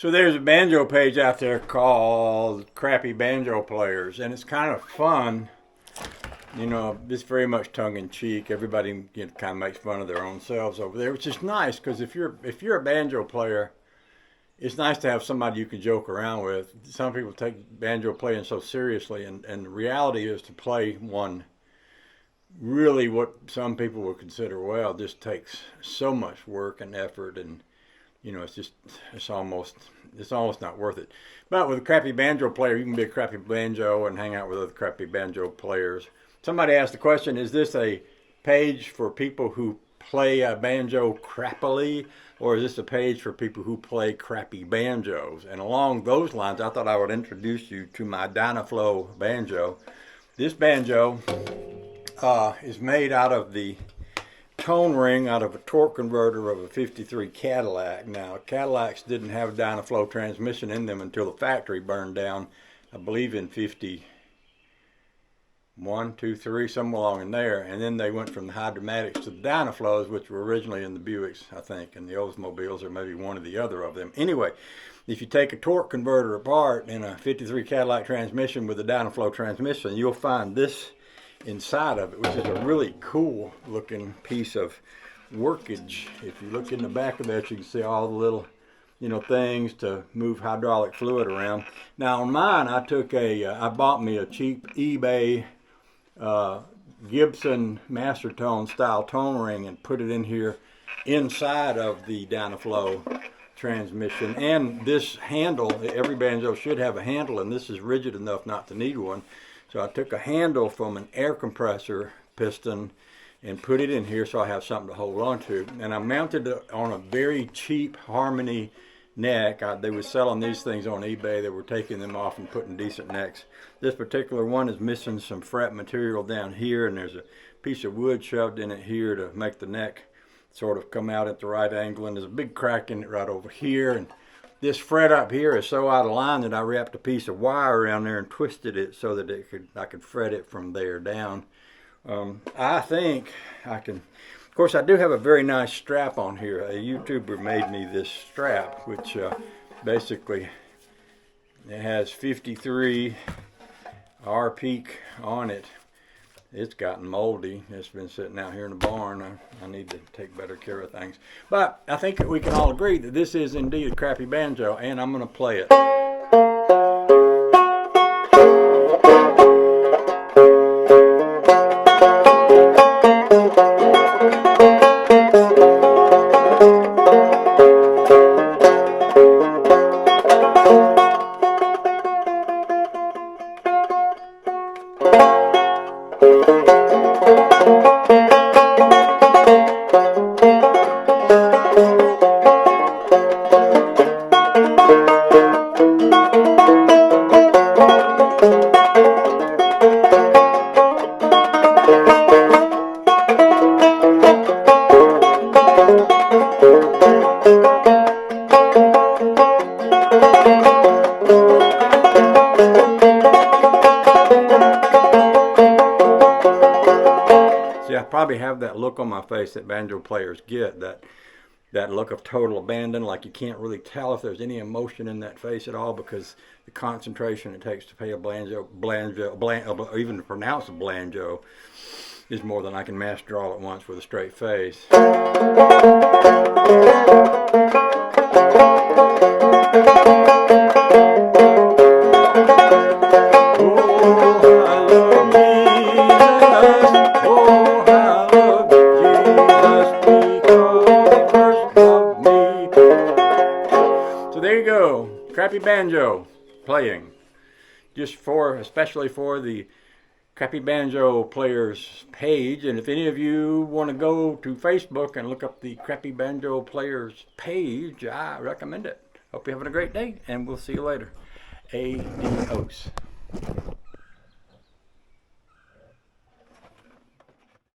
So there's a banjo page out there called Crappy Banjo Players, and it's kind of fun. You know, it's very much tongue-in-cheek. Everybody kind of makes fun of their own selves over there, which is nice because if you're a banjo player, it's nice to have somebody you can joke around with. Some people take banjo playing so seriously, and the reality is to play one really what some people would consider well just takes so much work and effort, and it's almost not worth it. But with a crappy banjo player, you can be a crappy banjo and hang out with other crappy banjo players. Somebody asked the question, is this a page for people who play a banjo crappily, or is this a page for people who play crappy banjos? And along those lines, I thought I would introduce you to my Dynaflow banjo. This banjo is made out of the tone ring out of a torque converter of a 53 Cadillac. Now, Cadillacs didn't have a Dynaflow transmission in them until the factory burned down, I believe in 51, 2, 3, somewhere along in there. And then they went from the Hydramatics to the Dynaflows, which were originally in the Buicks, I think, and the Oldsmobiles, or maybe one or the other of them. Anyway, if you take a torque converter apart in a 53 Cadillac transmission with a Dynaflow transmission, you'll find this inside of it, which is a really cool looking piece of workage. If you look in the back of that, you can see all the little things to move hydraulic fluid around. Now on mine, I bought me a cheap eBay Gibson Master Tone style tone ring and put it in here inside of the Dynaflow transmission. And this handle, every banjo should have a handle, and this is rigid enough not to need one. So I took a handle from an air compressor piston and put it in here so I have something to hold on to. And I mounted it on a very cheap Harmony neck. They were selling these things on eBay. They were taking them off and putting decent necks. This particular one is missing some fret material down here, and there's a piece of wood shoved in it here to make the neck sort of come out at the right angle. And there's a big crack in it right over here. And this fret up here is so out of line that I wrapped a piece of wire around there and twisted it so that I could fret it from there down. I think I can. Of course, I do have a very nice strap on here. A YouTuber made me this strap, which basically it has 53 R-Peak on it. It's gotten moldy. It's been sitting out here in the barn. I need to take better care of things. But I think we can all agree that this is indeed a crappy banjo, and I'm going to play it. See, I probably have that look on my face that banjo players get, that look of total abandon, like you can't really tell if there's any emotion in that face at all because the concentration it takes to play a banjo, even to pronounce a banjo, is more than I can master all at once with a straight face. So there you go, crappy banjo playing, especially for the Crappy Banjo Players page. And if any of you want to go to Facebook and look up the Crappy Banjo Players page, I recommend it. Hope you're having a great day, and we'll see you later. Adios.